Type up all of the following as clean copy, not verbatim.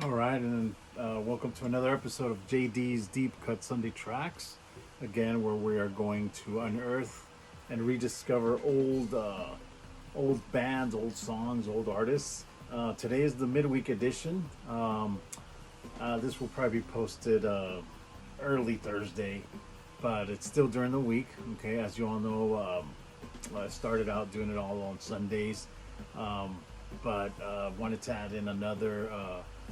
All right, and welcome to another episode of JD's Deep Cut Sunday Tracks. Again, where we are going to unearth and rediscover old bands, old songs, old artists. Today is the midweek edition. This will probably be posted early Thursday, but it's still during the week. Okay, as you all know, I started out doing it all on Sundays, um, but wanted to add in another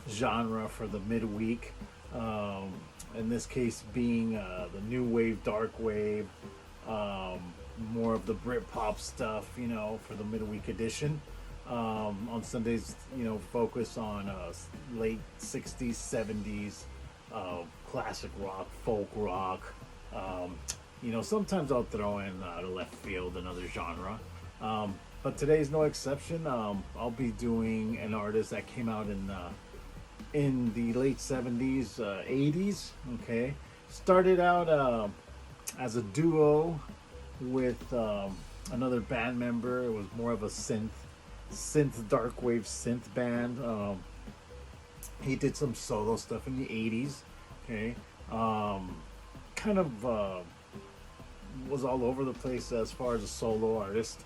genre for the midweek. Um, in this case, being the new wave, dark wave, um, more of the Britpop stuff, for the midweek edition. On Sundays, focus on late 60s, 70s, classic rock, folk rock. Um, Sometimes I'll throw in left field, another genre. But today's no exception. I'll be doing an artist that came out in the late 70s, 80s. Okay, started out as a duo with another band member. It was more of a synth dark wave synth band. He did some solo stuff in the 80s. Okay, kind of was all over the place as far as a solo artist.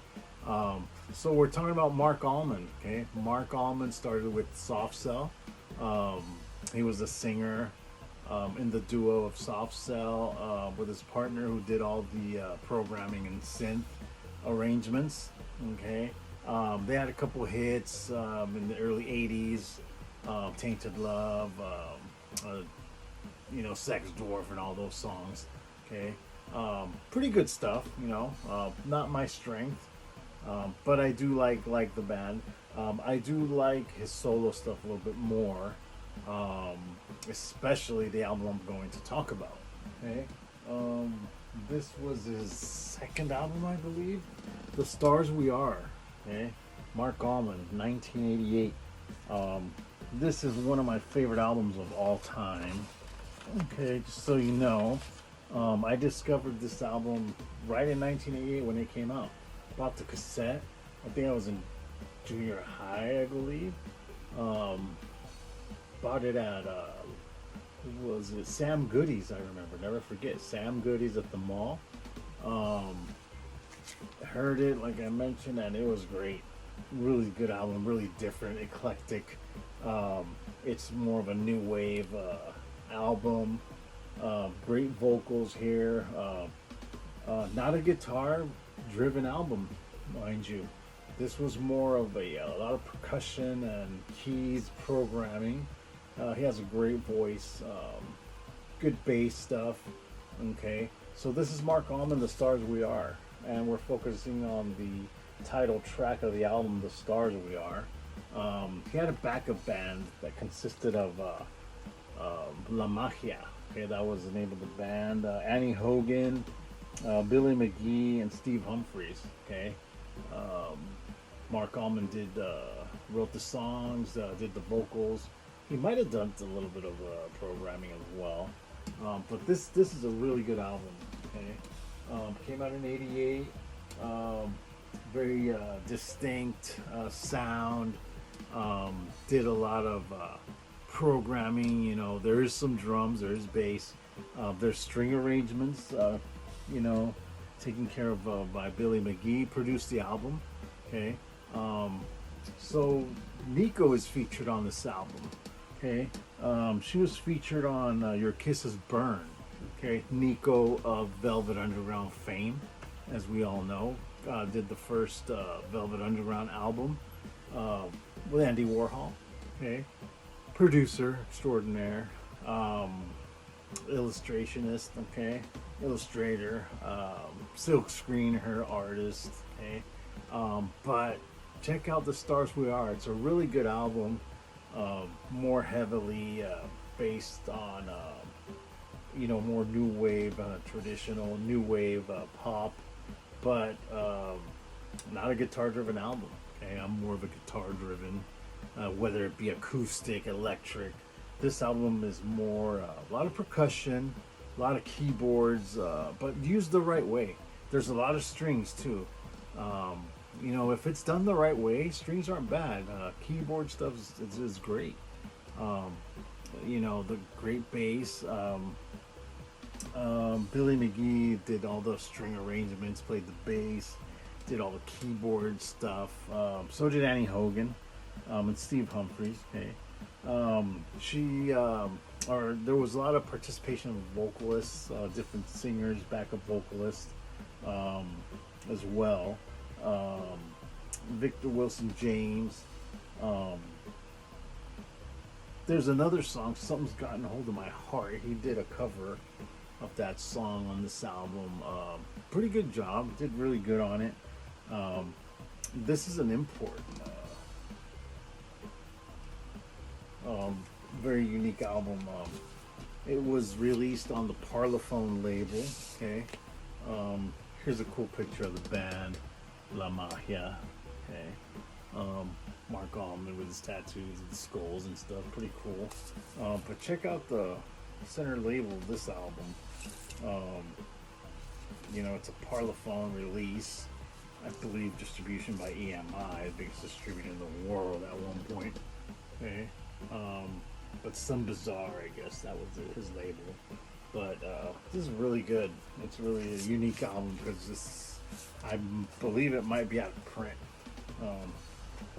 So we're talking about Marc Almond. Okay, Marc Almond started with Soft Cell. Um, he was a singer in the duo of Soft Cell with his partner who did all the programming and synth arrangements. Okay, they had a couple hits in the early '80s, "Tainted Love," "Sex Dwarf," and all those songs. Okay, pretty good stuff. Not my strength. But I do like the band. I do like his solo stuff a little bit more, um, especially the album I'm going to talk about. Okay, um, this was his second album, I believe. The Stars We Are. Okay, Marc Almond, 1988. This is one of my favorite albums of all time. Okay, just so you know, I discovered this album right in 1988 when it came out. Bought the cassette. I think I was in junior high, I believe. Um, Bought it at who was it? Sam Goody's. I remember. Never forget Sam Goody's at the mall. Um, Heard it, like I mentioned, and it was great. Really good album. Really different, eclectic. Um, it's more of a new wave album. Great vocals here. Not a guitar driven album, mind you. This was more of a lot of percussion and keys programming. He has a great voice, good bass stuff. Okay, so this is Marc Almond, "The Stars We Are," and we're focusing on the title track of the album, "The Stars We Are." He had a backup band that consisted of La Magia. Okay, that was the name of the band. Annie Hogan, Billy McGee, and Steve Humphries. Okay, um, Marc Almond wrote the songs, did the vocals. He might have done a little bit of programming as well. But this is a really good album. Okay, came out in '88. Very distinct sound. Did a lot of programming. There is some drums, there is bass, there's string arrangements. You know, Taken care of by Billy McGee. Produced the album. Okay, so Nico is featured on this album. Okay, she was featured on Your Kisses Burn. Okay, Nico of Velvet Underground fame, as we all know, did the first Velvet Underground album uh, with Andy Warhol. Okay, producer extraordinaire, illustrationist. Okay, illustrator, silk screen her artist. Okay, but check out "The Stars We Are." It's a really good album, more heavily based on more new wave, traditional new wave pop, but not a guitar driven album. Okay, I'm more of a guitar driven, whether it be acoustic, electric. This album is more a lot of percussion, a lot of keyboards, but used the right way. There's a lot of strings too. If it's done the right way, strings aren't bad. Keyboard stuff is great. Um, you know, the great bass. Billy McGee did all the string arrangements, played the bass, did all the keyboard stuff. So did Annie Hogan, and Steve Humphries. Okay, or there was a lot of participation of vocalists, different singers, backup vocalists, um, as well. Um, Victor Wilson James. Um, there's another song, Something's Gotten Hold of My Heart. He did a cover of that song on this album. Pretty good job. Did really good on it. Um, this is an import. Very unique album. It was released on the Parlophone label. Okay. Here's a cool picture of the band, La Magia. Okay. Marc Almond with his tattoos and skulls and stuff. Pretty cool. But check out the center label of this album. You know, it's a Parlophone release. I believe distribution by EMI, the biggest distributor in the world at one point. Okay. But Some Bizarre, I guess that was his label. But this is really good. It's really a unique album because this, I believe it might be out of print.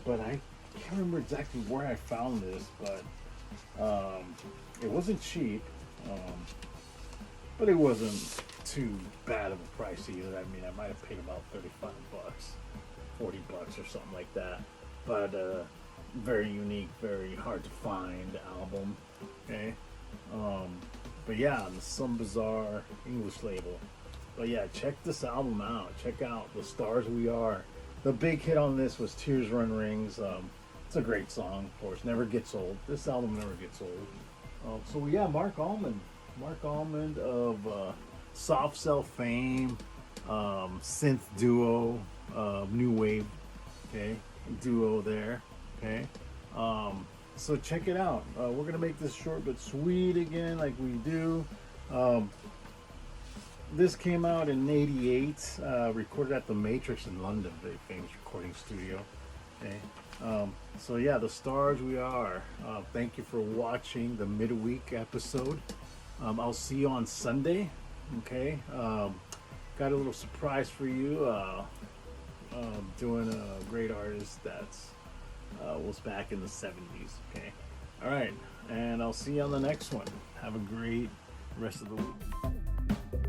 But I can't remember exactly where I found this, but it wasn't cheap. But it wasn't too bad of a price either. I mean, I might have paid about $35, $40 or something like that. But very unique, very hard to find album. Okay. But yeah, the Some Bizarre English label. But yeah, check this album out. Check out The Stars We Are. The big hit on this was Tears Run Rings. It's a great song, of course. Never gets old. This album never gets old. So yeah, Marc Almond. Marc Almond of Soft Cell fame, synth duo, new wave, okay, duo there, okay. So check it out. We're gonna make this short but sweet again, like we do. This came out in '88, recorded at the Matrix in London, very famous recording studio. Okay. So yeah, The Stars We Are. Thank you for watching the midweek episode. I'll see you on Sunday. Okay. Got a little surprise for you. Doing a great artist that's was back in the '70s. Okay. All right. And I'll see you on the next one. Have a great rest of the week.